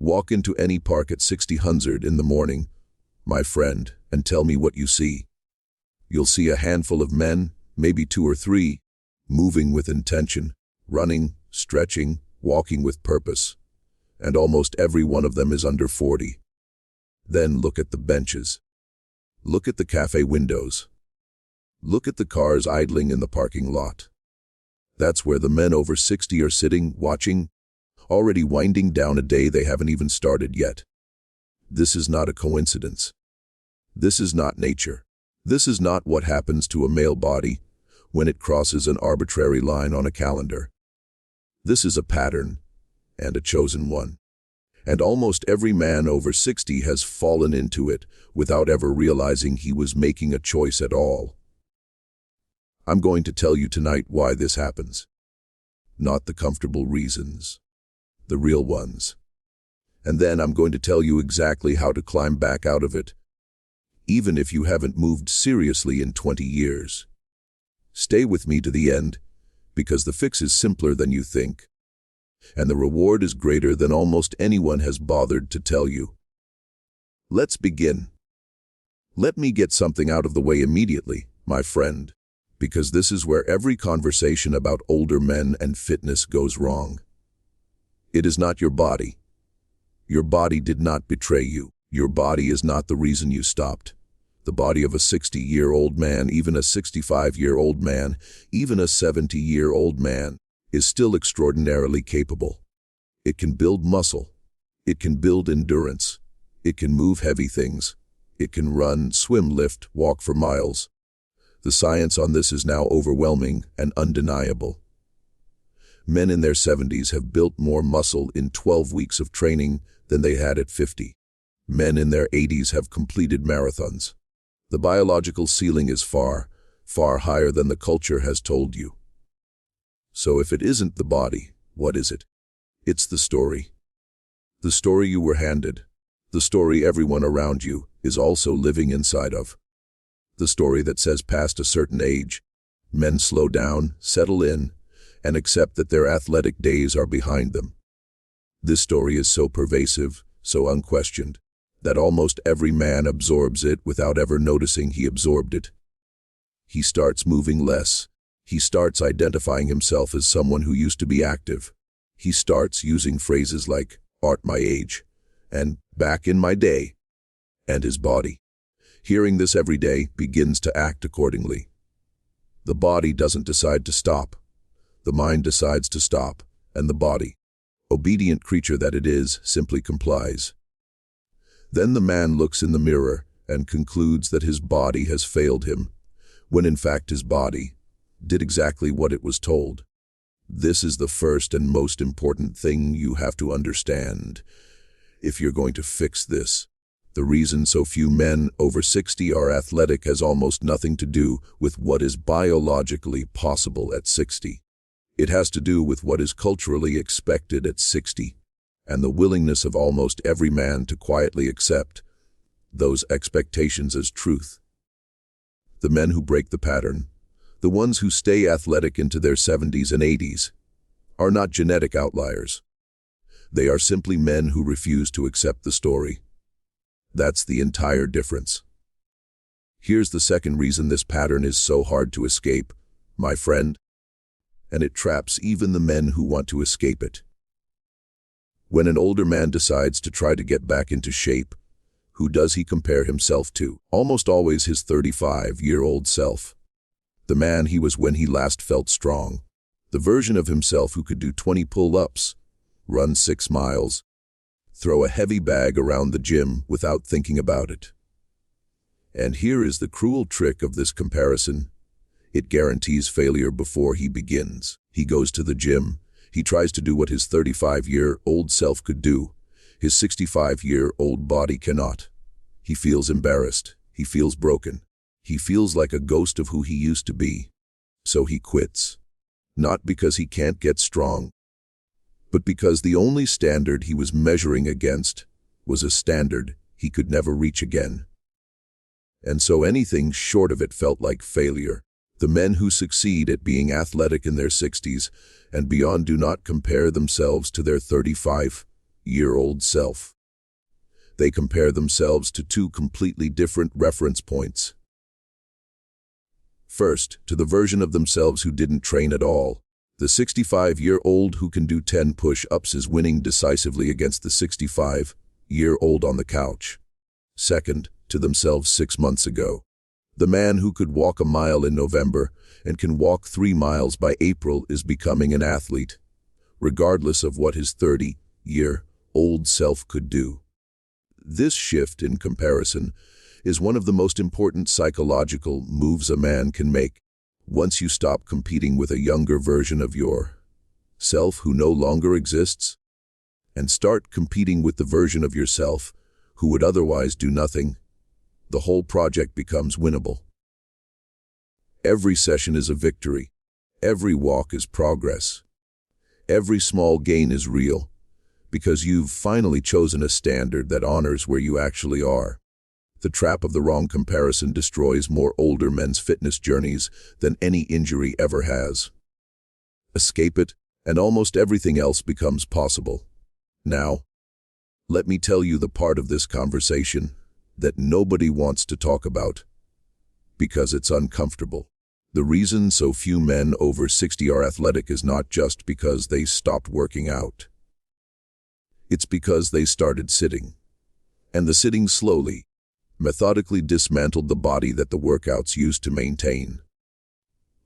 Walk into any park at 60 in the morning, my friend, and tell me what you see. You'll see a handful of men, maybe 2 or 3, moving with intention, running, stretching, walking with purpose, and almost every one of them is under 40. Then look at the benches. Look at the cafe windows. Look at the cars idling in the parking lot. That's where the men over 60 are sitting, watching, already winding down a day they haven't even started yet. This is not a coincidence. This is not nature. This is not what happens to a male body when it crosses an arbitrary line on a calendar. This is a pattern, and a chosen one. And almost every man over 60 has fallen into it without ever realizing he was making a choice at all. I'm going to tell you tonight why this happens. Not the comfortable reasons, the real ones. And then I'm going to tell you exactly how to climb back out of it, even if you haven't moved seriously in 20 years. Stay with me to the end, because the fix is simpler than you think, and the reward is greater than almost anyone has bothered to tell you. Let's begin. Let me get something out of the way immediately, my friend, because this is where every conversation about older men and fitness goes wrong. It is not your body. Your body did not betray you. Your body is not the reason you stopped. The body of a 60-year-old man, even a 65-year-old man, even a 70-year-old man, is still extraordinarily capable. It can build muscle. It can build endurance. It can move heavy things. It can run, swim, lift, walk for miles. The science on this is now overwhelming and undeniable. Men in their 70s have built more muscle in 12 weeks of training than they had at 50. Men in their 80s have completed marathons. The biological ceiling is far, far higher than the culture has told you. So if it isn't the body, what is it? It's the story. The story you were handed. The story everyone around you is also living inside of. The story that says past a certain age, men slow down, settle in, and accept that their athletic days are behind them. This story is so pervasive, so unquestioned, that almost every man absorbs it without ever noticing he absorbed it. He starts moving less. He starts identifying himself as someone who used to be active. He starts using phrases like, "art my age," and "back in my day," and his body. Hearing this every day begins to act accordingly. The body doesn't decide to stop. The mind decides to stop, and the body, obedient creature that it is, simply complies. Then the man looks in the mirror and concludes that his body has failed him, when in fact his body did exactly what it was told. This is the first and most important thing you have to understand if you're going to fix this. The reason so few men over 60 are athletic has almost nothing to do with what is biologically possible at 60. It has to do with what is culturally expected at 60, and the willingness of almost every man to quietly accept those expectations as truth. The men who break the pattern, the ones who stay athletic into their 70s and 80s, are not genetic outliers. They are simply men who refuse to accept the story. That's the entire difference. Here's the second reason this pattern is so hard to escape, my friend, and it traps even the men who want to escape it. When an older man decides to try to get back into shape, who does he compare himself to? Almost always his 35-year-old self. The man he was when he last felt strong. The version of himself who could do 20 pull-ups, run 6 miles, throw a heavy bag around the gym without thinking about it. And here is the cruel trick of this comparison. It guarantees failure before he begins. He goes to the gym. He tries to do what his 35-year-old self could do. His 65-year-old body cannot. He feels embarrassed. He feels broken. He feels like a ghost of who he used to be. So he quits. Not because he can't get strong, but because the only standard he was measuring against was a standard he could never reach again. And so anything short of it felt like failure. The men who succeed at being athletic in their 60s and beyond do not compare themselves to their 35 60-year-old self. They compare themselves to two completely different reference points. First, to the version of themselves who didn't train at all. The 65-year-old who can do 10 push-ups is winning decisively against the 65-year-old on the couch. Second, to themselves 6 months ago. The man who could walk a mile in November and can walk 3 miles by April is becoming an athlete, regardless of what his 30-year-old self could do. This shift in comparison is one of the most important psychological moves a man can make. Once you stop competing with a younger version of yourself who no longer exists, and start competing with the version of yourself who would otherwise do nothing, the whole project becomes winnable. Every session is a victory. Every walk is progress. Every small gain is real, because you've finally chosen a standard that honors where you actually are. The trap of the wrong comparison destroys more older men's fitness journeys than any injury ever has. Escape it, and almost everything else becomes possible. Now, let me tell you the part of this conversation that nobody wants to talk about, because it's uncomfortable. The reason so few men over 60 are athletic is not just because they stopped working out. It's because they started sitting. And the sitting slowly, methodically dismantled the body that the workouts used to maintain.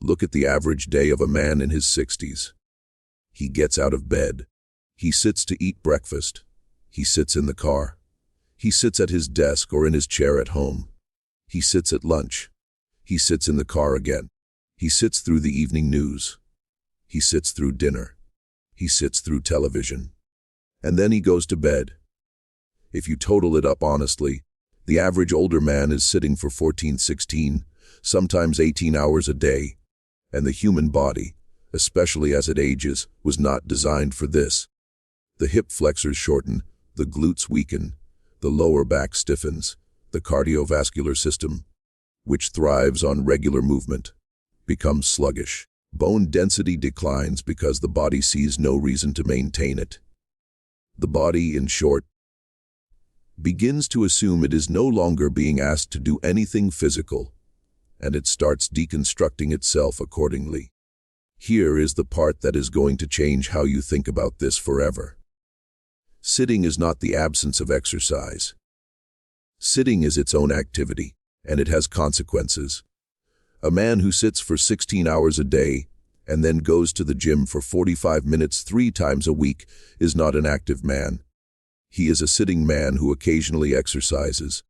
Look at the average day of a man in his 60s. He gets out of bed. He sits to eat breakfast. He sits in the car. He sits at his desk or in his chair at home. He sits at lunch. He sits in the car again. He sits through the evening news. He sits through dinner. He sits through television. And then he goes to bed. If you total it up honestly, the average older man is sitting for 14, 16, sometimes 18 hours a day, and the human body, especially as it ages, was not designed for this. The hip flexors shorten, the glutes weaken, the lower back stiffens, the cardiovascular system, which thrives on regular movement, becomes sluggish. Bone density declines because the body sees no reason to maintain it. The body, in short, begins to assume it is no longer being asked to do anything physical, and it starts deconstructing itself accordingly. Here is the part that is going to change how you think about this forever. Sitting is not the absence of exercise. Sitting is its own activity, and it has consequences. A man who sits for 16 hours a day and then goes to the gym for 45 minutes 3 times a week is not an active man. He is a sitting man who occasionally exercises.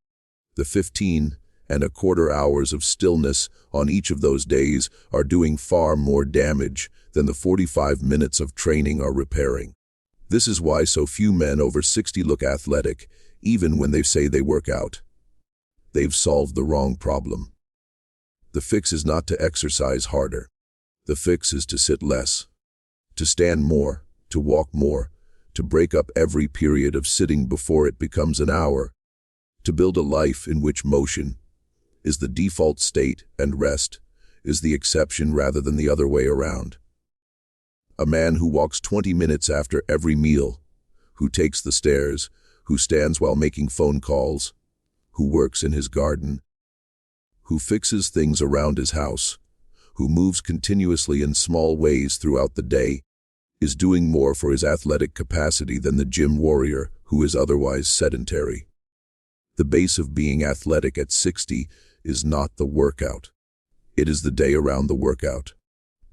The 15.25 hours of stillness on each of those days are doing far more damage than the 45 minutes of training are repairing. This is why so few men over 60 look athletic, even when they say they work out. They've solved the wrong problem. The fix is not to exercise harder. The fix is to sit less, to stand more, to walk more, to break up every period of sitting before it becomes an hour, to build a life in which motion is the default state and rest is the exception rather than the other way around. A man who walks 20 minutes after every meal, who takes the stairs, who stands while making phone calls, who works in his garden, who fixes things around his house, who moves continuously in small ways throughout the day, is doing more for his athletic capacity than the gym warrior who is otherwise sedentary. The base of being athletic at 60 is not the workout. It is the day around the workout.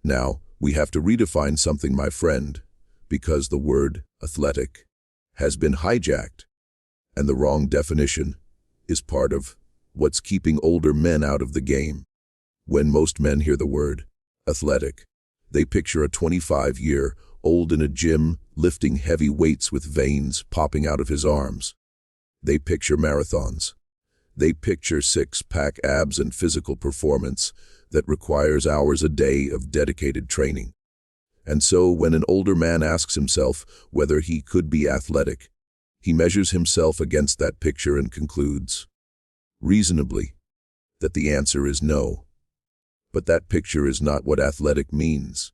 Now, we have to redefine something, my friend, because the word athletic has been hijacked, and the wrong definition is part of what's keeping older men out of the game. When most men hear the word athletic, they picture a 25-year-old in a gym lifting heavy weights with veins popping out of his arms. They picture marathons. They picture six-pack abs and physical performance that requires hours a day of dedicated training. And so when an older man asks himself whether he could be athletic, he measures himself against that picture and concludes, reasonably, that the answer is no. But that picture is not what athletic means.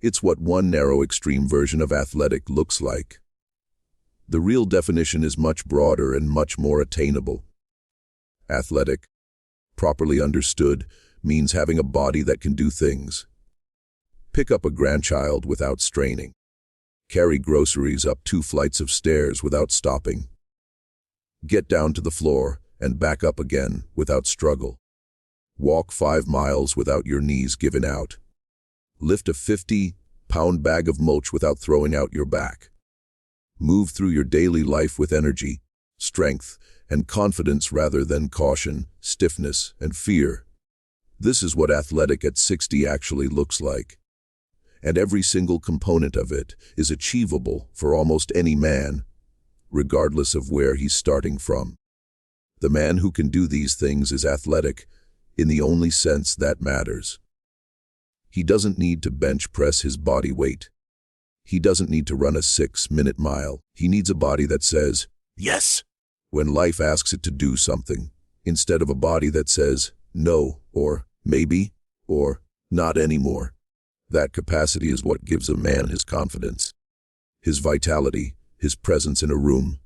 It's what one narrow extreme version of athletic looks like. The real definition is much broader and much more attainable. Athletic, properly understood, means having a body that can do things. Pick up a grandchild without straining. Carry groceries up 2 flights of stairs without stopping. Get down to the floor and back up again without struggle. Walk 5 miles without your knees giving out. Lift a 50-pound bag of mulch without throwing out your back. Move through your daily life with energy, strength, and confidence rather than caution, stiffness, and fear. This is what athletic at 60 actually looks like. And every single component of it is achievable for almost any man, regardless of where he's starting from. The man who can do these things is athletic, in the only sense that matters. He doesn't need to bench press his body weight. He doesn't need to run a 6-minute mile. He needs a body that says, yes, when life asks it to do something, instead of a body that says, no, or maybe, or not anymore. That capacity is what gives a man his confidence, his vitality, his presence in a room.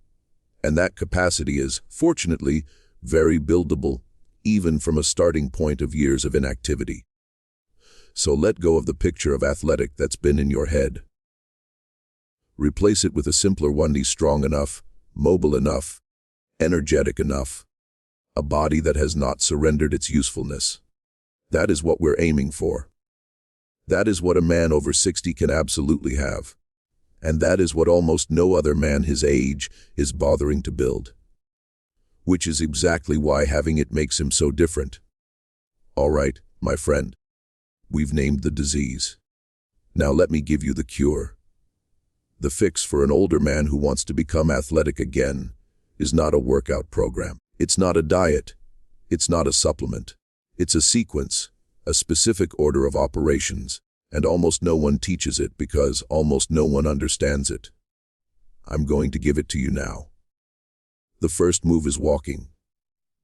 And that capacity is, fortunately, very buildable, even from a starting point of years of inactivity. So let go of the picture of athletic that's been in your head. Replace it with a simpler one: he's strong enough, mobile enough, energetic enough, a body that has not surrendered its usefulness. That is what we're aiming for. That is what a man over 60 can absolutely have. And that is what almost no other man his age is bothering to build. Which is exactly why having it makes him so different. All right, my friend. We've named the disease. Now let me give you the cure. The fix for an older man who wants to become athletic again is not a workout program. It's not a diet. It's not a supplement. It's a sequence, a specific order of operations, and almost no one teaches it because almost no one understands it. I'm going to give it to you now. The first move is walking.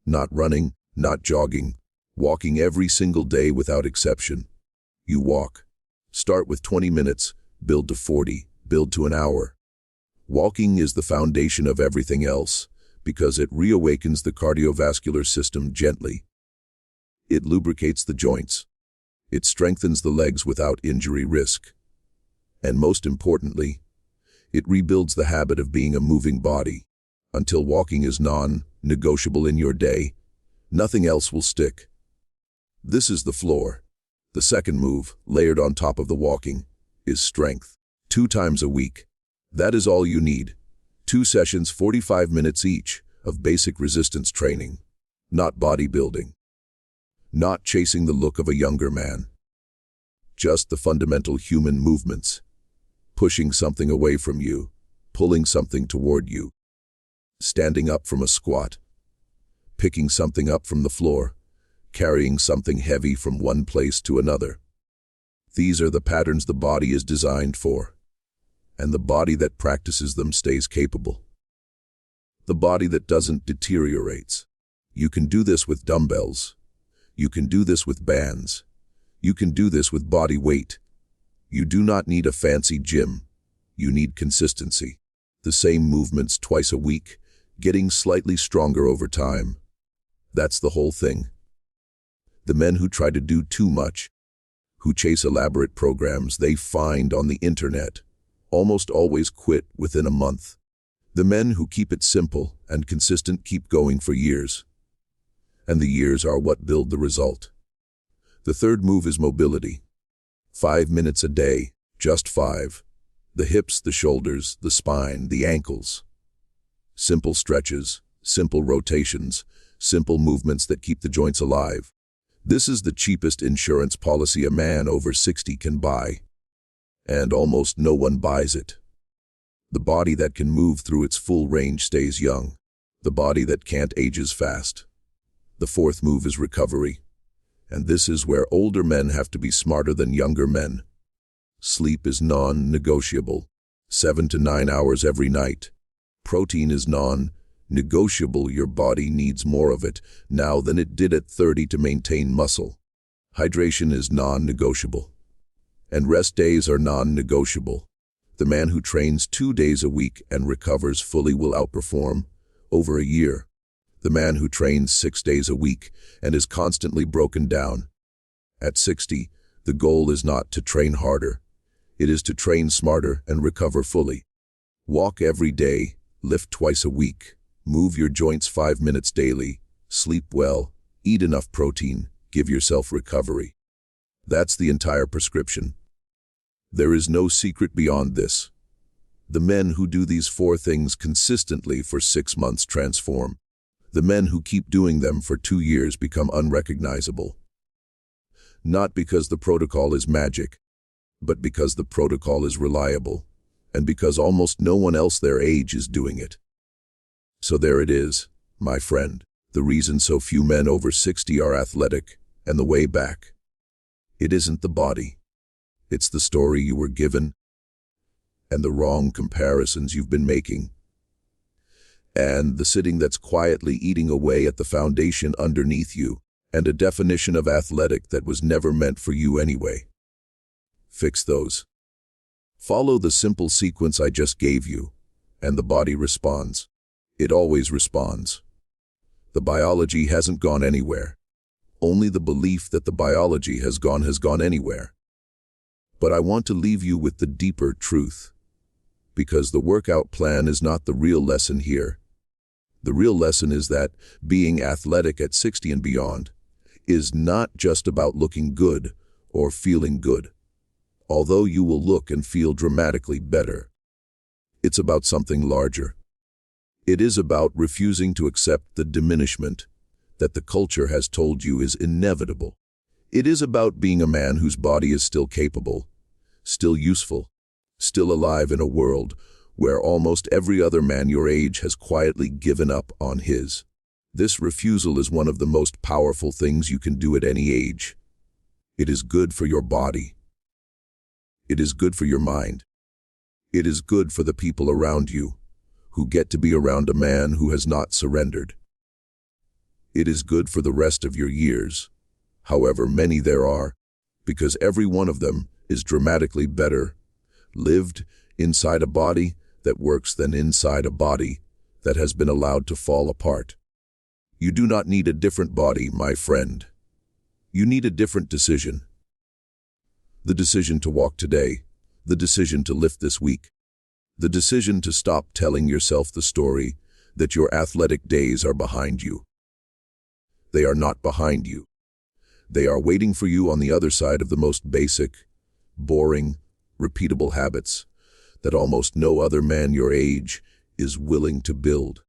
Not running, not jogging. Walking every single day without exception. You walk. Start with 20 minutes, build to 40, build to an hour. Walking is the foundation of everything else because it reawakens the cardiovascular system gently. It lubricates the joints. It strengthens the legs without injury risk. And most importantly, it rebuilds the habit of being a moving body. Until walking is non-negotiable in your day, nothing else will stick. This is the floor. The second move, layered on top of the walking, is strength. 2 times a week. That is all you need. 2 sessions, 45 minutes each, of basic resistance training. Not bodybuilding. Not chasing the look of a younger man. Just the fundamental human movements. Pushing something away from you, pulling something toward you. Standing up from a squat. Picking something up from the floor. Carrying something heavy from one place to another. These are the patterns the body is designed for. And the body that practices them stays capable. The body that doesn't deteriorates. You can do this with dumbbells. You can do this with bands. You can do this with body weight. You do not need a fancy gym. You need consistency. The same movements twice a week, getting slightly stronger over time. That's the whole thing. The men who try to do too much, who chase elaborate programs they find on the internet, almost always quit within a month. The men who keep it simple and consistent keep going for years. And the years are what build the result. The third move is mobility. 5 minutes a day, just 5. The hips, the shoulders, the spine, the ankles. Simple stretches, simple rotations, simple movements that keep the joints alive. This is the cheapest insurance policy a man over 60 can buy. And almost no one buys it. The body that can move through its full range stays young. The body that can't ages fast. The fourth move is recovery. And this is where older men have to be smarter than younger men. Sleep is non-negotiable. 7 to 9 hours every night. Protein is non-negotiable. Your body needs more of it now than it did at 30 to maintain muscle. Hydration is non-negotiable. And rest days are non-negotiable. The man who trains 2 days a week and recovers fully will outperform over a year the man who trains 6 days a week and is constantly broken down. At 60, the goal is not to train harder. It is to train smarter and recover fully. Walk every day, lift twice a week, move your joints 5 minutes daily, sleep well, eat enough protein, give yourself recovery. That's the entire prescription. There is no secret beyond this. The men who do these 4 things consistently for 6 months transform. The men who keep doing them for 2 years become unrecognizable. Not because the protocol is magic, but because the protocol is reliable, and because almost no one else their age is doing it. So there it is, my friend, the reason so few men over 60 are athletic, and the way back. It isn't the body. It's the story you were given, and the wrong comparisons you've been making, and the sitting that's quietly eating away at the foundation underneath you, and a definition of athletic that was never meant for you anyway. Fix those. Follow the simple sequence I just gave you, and the body responds. It always responds. The biology hasn't gone anywhere. Only the belief that the biology has gone anywhere. But I want to leave you with the deeper truth, because the workout plan is not the real lesson here. The real lesson is that being athletic at 60 and beyond is not just about looking good or feeling good, although you will look and feel dramatically better. It's about something larger. It is about refusing to accept the diminishment that the culture has told you is inevitable. It is about being a man whose body is still capable, still useful, still alive in a world where almost every other man your age has quietly given up on his. This refusal is one of the most powerful things you can do at any age. It is good for your body. It is good for your mind. It is good for the people around you, who get to be around a man who has not surrendered. It is good for the rest of your years, however many there are, because every one of them is dramatically better lived inside a body that works than inside a body that has been allowed to fall apart. You do not need a different body, my friend. You need a different decision. The decision to walk today, the decision to lift this week, the decision to stop telling yourself the story that your athletic days are behind you. They are not behind you. They are waiting for you on the other side of the most basic, boring, repeatable habits that almost no other man your age is willing to build.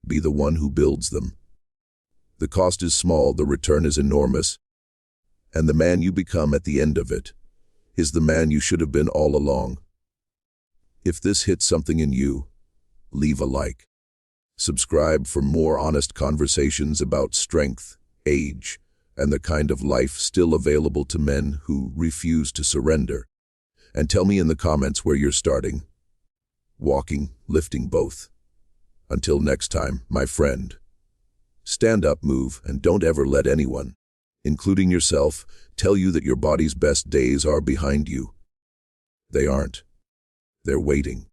Be the one who builds them. The cost is small, the return is enormous, and the man you become at the end of it is the man you should have been all along. If this hits something in you, leave a like. Subscribe for more honest conversations about strength, age, and the kind of life still available to men who refuse to surrender. And tell me in the comments where you're starting. Walking, lifting, both. Until next time, my friend. Stand up, move, and don't ever let anyone, including yourself, tell you that your body's best days are behind you. They aren't. They're waiting.